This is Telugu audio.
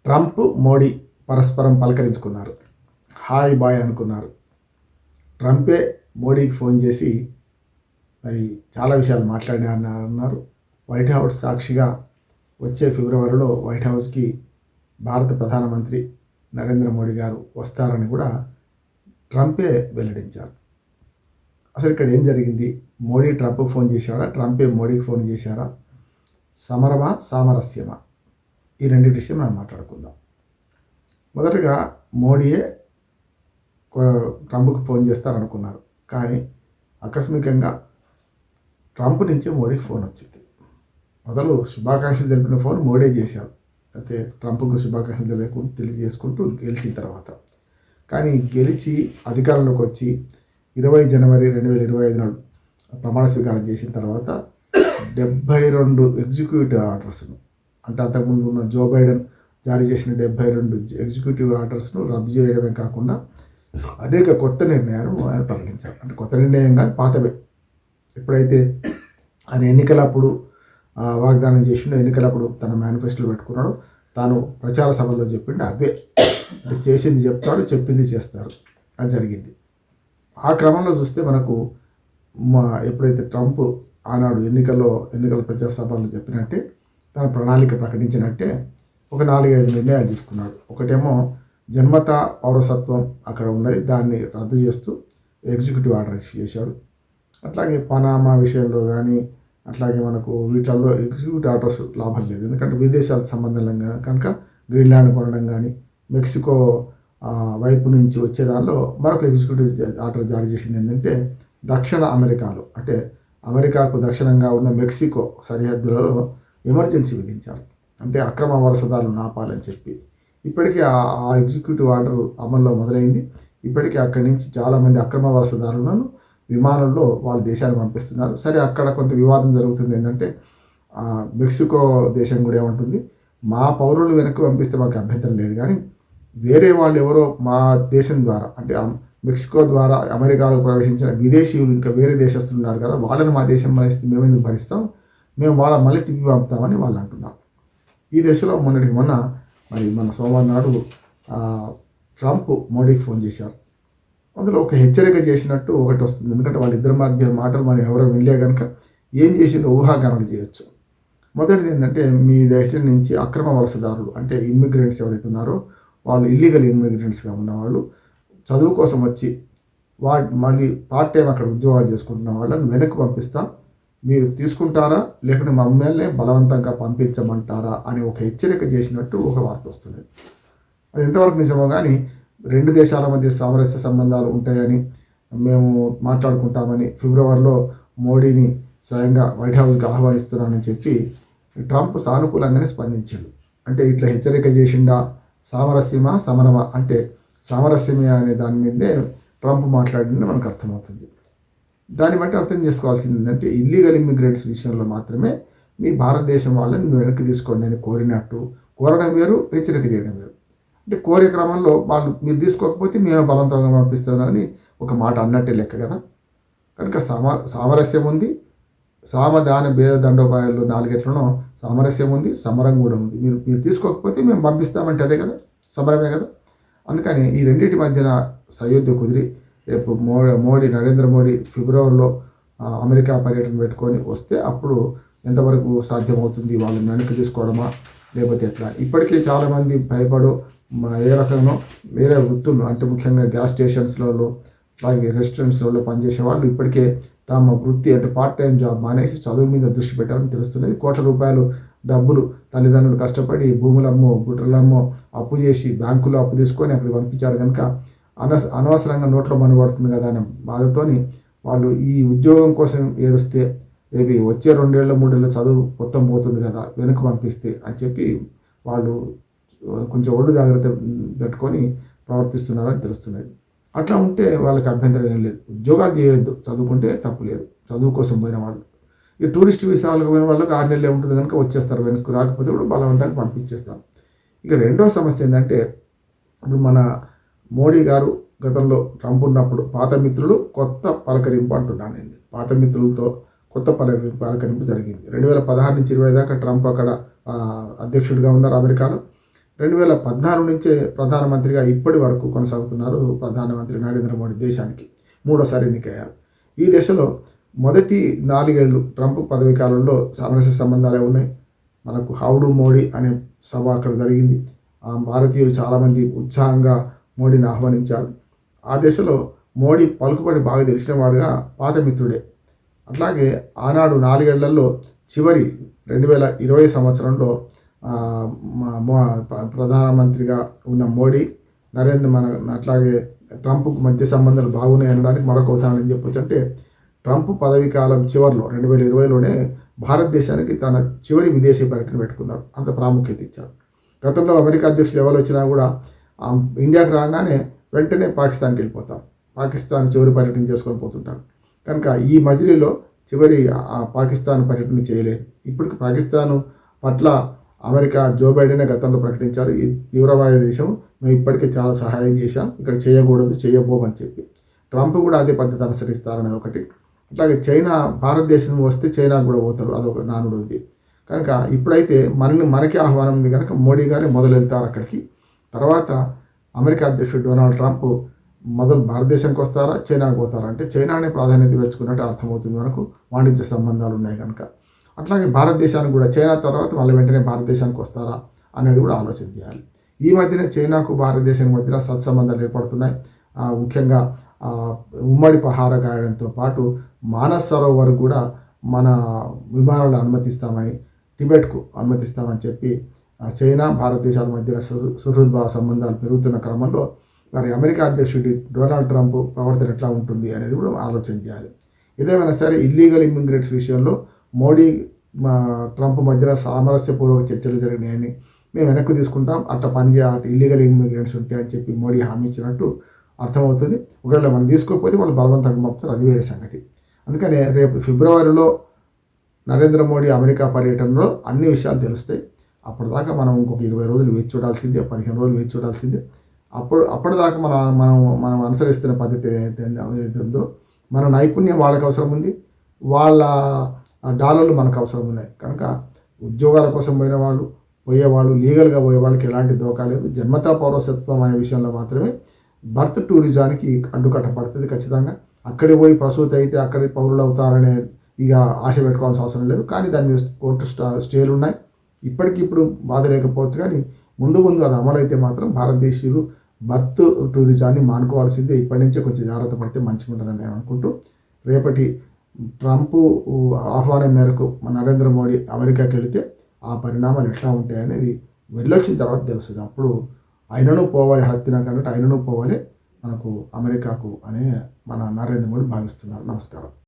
ట్రంప్, మోడీ పరస్పరం పలకరించుకున్నారు. హాయ్ బాయ్ అనుకున్నారు. ట్రంపే మోడీకి ఫోన్ చేసి మరి చాలా విషయాలు మాట్లాడారన్నారు. వైట్ హౌస్ సాక్షిగా వచ్చే ఫిబ్రవరిలో వైట్ హౌస్కి భారత ప్రధానమంత్రి నరేంద్ర మోడీ గారు వస్తారని కూడా ట్రంపే వెల్లడించారు. అసలు ఇక్కడ ఏం జరిగింది? మోడీ ట్రంప్ ఫోన్ చేశారా? ట్రంపే మోడీకి ఫోన్ చేశారా? సమరమా, సామరస్యమా? ఈ రెండింటి విషయం మనం మాట్లాడుకుందాం. మొదటగా మోడీయే ట్రంప్కి ఫోన్ చేస్తారనుకున్నారు. కానీ ఆకస్మికంగా ట్రంప్ నుంచి మోడీకి ఫోన్ వచ్చింది. మొదలు శుభాకాంక్షలు తెలిపిన ఫోన్ మోడీ చేశారు. అయితే ట్రంప్కు శుభాకాంక్షలు తెలియజేసుకుంటూ గెలిచిన తర్వాత. కానీ గెలిచి అధికారంలోకి వచ్చి 20 జనవరి 2025 నాడు ప్రమాణ స్వీకారం చేసిన తర్వాత 72 ఎగ్జిక్యూటివ్ ఆర్డర్స్ను, అంటే అంతకుముందు ఉన్న జో బైడెన్ జారీ చేసిన 72 ఎగ్జిక్యూటివ్ ఆర్డర్స్ను రద్దు చేయడమే కాకుండా అనేక కొత్త నిర్ణయాలను ఆయన ప్రకటించారు. అంటే కొత్త నిర్ణయం కాదు, పాతవే. ఎప్పుడైతే ఆయన ఎన్నికలప్పుడు వాగ్దానం చేసిండో, ఎన్నికలప్పుడు తన మేనిఫెస్టోలో పెట్టుకున్నాడో, తాను ప్రచార సభల్లో చెప్పిండు అవే. అంటే చేసింది చెప్తాడు, చెప్పింది చేస్తారు. అది జరిగింది. ఆ క్రమంలో చూస్తే మనకు ఎప్పుడైతే ట్రంప్ ఆనాడు ఎన్నికల ప్రచార సభల్లో చెప్పినట్టే, తన ప్రణాళిక ప్రకటించినట్టే ఒక 4-5 నిర్ణయాలు తీసుకున్నాడు. ఒకటేమో జన్మతా పౌరసత్వం అక్కడ ఉన్నది, దాన్ని రద్దు చేస్తూ ఎగ్జిక్యూటివ్ ఆర్డర్ చేశాడు. అట్లాగే పనామా విషయంలో కానీ, అట్లాగే మనకు వీటిల్లో ఎగ్జిక్యూటివ్ ఆర్డర్స్ లాభం లేదు. ఎందుకంటే విదేశాలకు సంబంధం కనుక గ్రీన్లాండ్ కొనడం కానీ, మెక్సికో వైపు నుంచి వచ్చే దానిలో మరొక ఎగ్జిక్యూటివ్ ఆర్డర్ జారీ చేసింది ఏంటంటే, దక్షిణ అమెరికాలో, అంటే అమెరికాకు దక్షిణంగా ఉన్న మెక్సికో సరిహద్దులలో ఎమర్జెన్సీ విధించారు. అంటే అక్రమ వలసదారులు నాపాలని చెప్పి. ఇప్పటికీ ఆ ఎగ్జిక్యూటివ్ ఆర్డర్ అమల్లో మొదలైంది. ఇప్పటికీ అక్కడి నుంచి చాలామంది అక్రమ వలసదారులను విమానంలో వాళ్ళ దేశానికి పంపిస్తున్నారు. సరే, అక్కడ కొంత వివాదం జరుగుతుంది. ఏంటంటే మెక్సికో దేశం కూడా ఏమంటుంది, మా పౌరులు వెనక్కి పంపిస్తే మాకు అభ్యంతరం లేదు, కానీ వేరే వాళ్ళు ఎవరో మా దేశం ద్వారా, అంటే మెక్సికో ద్వారా అమెరికాలో ప్రవేశించిన విదేశీయులు ఇంకా వేరే దేశస్తులు ఉన్నారు కదా, వాళ్ళని మా దేశం పరిస్థితి మేము ఎందుకు భరిస్తాం, మేము వాళ్ళ మళ్ళీ తిప్పి పంపుతామని వాళ్ళు అంటున్నారు. ఈ దశలో మొన్న మన సోమవారం నాడు ట్రంప్ మోడీకి ఫోన్ చేశారు. అందులో ఒక హెచ్చరిక చేసినట్టు ఒకటి వస్తుంది. ఎందుకంటే వాళ్ళిద్దరి మధ్య మాటలు మనం ఎవరో వినలే కనుక ఏం చేసిందో ఊహాగానాలు చేయొచ్చు. మొదటిది ఏంటంటే, మీ దేశం నుంచి అక్రమ వలసదారులు, అంటే ఇమ్మిగ్రెంట్స్ ఎవరైతే ఉన్నారో వాళ్ళు ఇల్లీగల్ ఇమ్మిగ్రెంట్స్గా ఉన్నవాళ్ళు, చదువు కోసం వచ్చి మళ్ళీ పార్ట్ టైం అక్కడ ఉద్యోగాలు చేసుకుంటున్న వాళ్ళని వెనక్కి పంపిస్తాం, మీరు తీసుకుంటారా లేకుంటే మమ్మల్ని బలవంతంగా పంపించమంటారా అని ఒక హెచ్చరిక చేసినట్టు ఒక వార్త వస్తుంది. అది ఎంతవరకు నిజమో కానీ, 2 దేశాల మధ్య సామరస్య సంబంధాలు ఉంటాయని మేము మాట్లాడుకుంటామని ఫిబ్రవరిలో మోడీని స్వయంగా వైట్ హౌస్కి ఆహ్వానిస్తున్నానని చెప్పి ట్రంప్ సానుకూలంగానే స్పందించాడు. అంటే ఇట్లా హెచ్చరిక చేసిండా, సామరస్యమా సమరమా? అంటే సామరస్యమే అనే దాని మీదే ట్రంప్ మాట్లాడింది మనకు అర్థమవుతుంది. దాన్ని బట్టి అర్థం చేసుకోవాల్సింది ఏంటంటే, ఇల్లీగల్ ఇమ్మిగ్రెంట్స్ విషయంలో మాత్రమే మీ భారతదేశం వాళ్ళని వెనక్కి తీసుకోండి అని కోరినట్టు, కోరడం వేరు, హెచ్చరిక చేయడం వేరు. అంటే కోరే క్రమంలో వాళ్ళు మీరు తీసుకోకపోతే మేము బలవంతంగా పంపిస్తామని ఒక మాట అన్నట్టే లెక్క కదా. కనుక సామరస్యం ఉంది, సామదాన భేద దండోపాయాల్లో 4 సామరస్యం ఉంది, సమరం కూడా ఉంది. మీరు తీసుకోకపోతే మేము పంపిస్తామంటే అదే కదా, సమరమే కదా. అందుకని ఈ రెండింటి మధ్యన సయోధ్య కుదిరి రేపు నరేంద్ర మోడీ ఫిబ్రవరిలో అమెరికా పర్యటన పెట్టుకొని వస్తే అప్పుడు ఎంతవరకు సాధ్యమవుతుంది, వాళ్ళని వెనక్కి తీసుకోవడమా లేకపోతే ఎట్లా? ఇప్పటికే చాలామంది భయపడు ఏ రకంగా వేరే వృత్తులు, అంటే ముఖ్యంగా గ్యాస్ స్టేషన్స్లలో అలాగే రెస్టారెంట్స్లలో పనిచేసే వాళ్ళు ఇప్పటికే తమ వృత్తి, అంటే పార్ట్ టైం జాబ్ మానేసి చదువు మీద దృష్టి పెట్టాలని తెలుస్తున్నది. కోట్ల రూపాయలు డబ్బులు తల్లిదండ్రులు కష్టపడి భూములమ్మో గుట్రలమ్మో అప్పు చేసి బ్యాంకులో అప్పు తీసుకొని అక్కడికి పంపించారు. కనుక అనవసరంగా నోట్లో పడుతుంది కదా అనే బాధతోని వాళ్ళు ఈ ఉద్యోగం కోసం ఏరుస్తే రేపు వచ్చే 2 ఏళ్ళు 3 ఏళ్ళు చదువు మొత్తం పోతుంది కదా వెనక్కి పంపిస్తే అని చెప్పి వాళ్ళు కొంచెం ఒళ్ళు జాగ్రత్త పెట్టుకొని ప్రవర్తిస్తున్నారని తెలుస్తున్నది. అట్లా ఉంటే వాళ్ళకి అభ్యంతరం ఏం లేదు, ఉద్యోగాలు చేయొద్దు, చదువుకుంటే తప్పు లేదు. చదువు కోసం పోయిన వాళ్ళు, ఈ టూరిస్ట్ వీసాలకు పోయిన వాళ్ళకి 6 నెలలే ఉంటుంది కనుక వచ్చేస్తారు, వెనక్కి రాకపోతే కూడా బలవంతాన్ని పంపించేస్తారు. ఇక రెండో సమస్య ఏంటంటే, ఇప్పుడు మన మోడీ గారు గతంలో ట్రంప్ ఉన్నప్పుడు పాత మిత్రులు కొత్త పలకరింపు అంటున్నాను నేను. పాత మిత్రులతో కొత్త పలకరింపు జరిగింది. 2016 నుంచి 20 దాకా ట్రంప్ అక్కడ అధ్యక్షుడిగా ఉన్నారు అమెరికాలో. 2014 నుంచే ప్రధానమంత్రిగా ఇప్పటి వరకు కొనసాగుతున్నారు ప్రధానమంత్రి నరేంద్ర మోడీ దేశానికి. మూడోసారి ఎన్నికయ్యారు. ఈ దశలో మొదటి 4 ఏళ్ళు ట్రంప్ పదవీ కాలంలో సామరస్య సంబంధాలే ఉన్నాయి. మనకు హౌడు మోడీ అనే సభ అక్కడ జరిగింది. భారతీయులు చాలామంది ఉత్సాహంగా మోడీని ఆహ్వానించారు. ఆ దశలో మోడీ పలుకుబడి బాగా తెలిసినవాడుగా పాత మిత్రుడే. అట్లాగే ఆనాడు 4 ఏళ్లలో చివరి 2020 సంవత్సరంలో ప్రధానమంత్రిగా ఉన్న మోడీ అట్లాగే ట్రంప్కు మధ్య సంబంధాలు బాగున్నాయి అనడానికి మరొక ఉదాహరణ ఏం చెప్పొచ్చు అంటే, ట్రంప్ పదవీ కాలం చివరిలో 2020లోనే భారతదేశానికి తన చివరి విదేశీ పర్యటన పెట్టుకున్నారు. అంత ప్రాముఖ్యత ఇచ్చారు. గతంలో అమెరికా అధ్యక్షులు ఎవరు వచ్చినా కూడా ఇండియాకి రాగానే వెంటనే పాకిస్తాన్కి వెళ్ళిపోతారు. పాకిస్తాన్ చివరి పర్యటన చేసుకొని పోతుంటారు. కనుక ఈ మజిలీలో చివరి పాకిస్తాన్ పర్యటన చేయలేదు. ఇప్పటికి పాకిస్తాన్ పట్ల అమెరికా జో బైడెనే గతంలో ప్రకటించారు, ఈ తీవ్రవాద దేశం, మేము ఇప్పటికే చాలా సహాయం చేశాం, ఇక్కడ చేయకూడదు, చేయబోమని చెప్పి. ట్రంప్ కూడా అదే పద్ధతి అనుసరిస్తారనేది ఒకటి. అట్లాగే చైనా భారతదేశం వస్తే చైనా కూడా పోతారు, అదొక నానుడు ఉంది. కనుక ఇప్పుడైతే మనకి ఆహ్వానం ఉంది కనుక మోడీ గారే మొదలు వెళ్తారు అక్కడికి. తర్వాత అమెరికా అధ్యక్షుడు డొనాల్డ్ ట్రంప్ మొదలు భారతదేశానికి వస్తారా, చైనాకు పోతారా అంటే చైనానే ప్రాధాన్యత ఇచ్చుకున్నట్టు అర్థమవుతుంది. మనకు వాణిజ్య సంబంధాలు ఉన్నాయి కనుక. అట్లాగే భారతదేశానికి కూడా చైనా తర్వాత మళ్ళీ వెంటనే భారతదేశానికి వస్తారా అనేది కూడా ఆలోచన చేయాలి. ఈ మధ్యనే చైనాకు భారతదేశానికి మధ్య సత్సంబంధాలు ఏర్పడుతున్నాయి. ముఖ్యంగా ఉమ్మడి పహార గాయడంతో పాటు మానస్ సరోవర్ కూడా మన విమానాలు అనుమతిస్తామని, టిబెట్కు అనుమతిస్తామని చెప్పి చైనా భారతదేశాల మధ్య సుహృద్భావ సంబంధాలు పెరుగుతున్న క్రమంలో మరి అమెరికా అధ్యక్షుడి డొనాల్డ్ ట్రంప్ ప్రవర్తన ఎట్లా ఉంటుంది అనేది కూడా ఆలోచన చేయాలి. ఇదేమైనా సరే ఇల్లీగల్ ఇమ్మిగ్రెంట్స్ విషయంలో మోడీ ట్రంప్ మధ్యన సామరస్యపూర్వక చర్చలు జరిగినాయని మేము వెనక్కి తీసుకుంటాం, అట్లా అటు ఇల్లీగల్ ఇమ్మిగ్రెంట్స్ ఉంటాయని చెప్పి మోడీ హామీ ఇచ్చినట్టు అర్థమవుతుంది. ఒకవేళ మనం తీసుకోకపోతే వాళ్ళు బలవంతంగా పంపుతారు, అది వేరే సంగతి. అందుకనే రేపు ఫిబ్రవరిలో నరేంద్ర మోడీ అమెరికా పర్యటనలో అన్ని విషయాలు తెలుస్తాయి. అప్పటిదాకా మనం ఇంకొక 20 రోజులు వేచి చూడాల్సిందే, 15 రోజులు వేచి చూడాల్సిందే. అప్పటిదాకా మనం అనుసరిస్తున్న పద్ధతి ఏదైతే ఉందో, మన నైపుణ్యం వాళ్ళకి అవసరం ఉంది, వాళ్ళ డాలర్లు మనకు అవసరం ఉన్నాయి. కనుక ఉద్యోగాల కోసం పోయేవాళ్ళు లీగల్గా పోయే వాళ్ళకి ఎలాంటి దోకా లేదు. జన్మతా పౌరసత్వం అనే విషయంలో మాత్రమే బర్త్ టూరిజానికి అడ్డుకట్ట పడుతుంది ఖచ్చితంగా. అక్కడికి పోయి ప్రసూతి అయితే అక్కడి పౌరులు అవుతారనే ఇక ఆశ పెట్టుకోవాల్సిన అవసరం లేదు. కానీ దాని మీద కోర్టు స్టేలు ఉన్నాయి. ఇప్పటికిప్పుడు బాధ లేకపోవచ్చు, కానీ ముందు అది అమలైతే మాత్రం భారతదేశీయులు బర్త్ టూరిజాన్ని మానుకోవాల్సిందే. ఇప్పటి నుంచే కొంచెం జాగ్రత్త పడితే మంచిగా ఉంటుందని నేను అనుకుంటూ, రేపటి ట్రంప్ ఆహ్వానం మేరకు నరేంద్ర మోడీ అమెరికాకి వెళితే ఆ పరిణామాలు ఎట్లా ఉంటాయనేది వెళ్ళొచ్చిన తర్వాత తెలుస్తుంది. అప్పుడు ఆయనను పోవాలి హస్తినాకు అన్నట్టు ఆయనను పోవాలి మనకు అమెరికాకు అనే మన నరేంద్ర మోడీ భావిస్తున్నారు. నమస్కారం.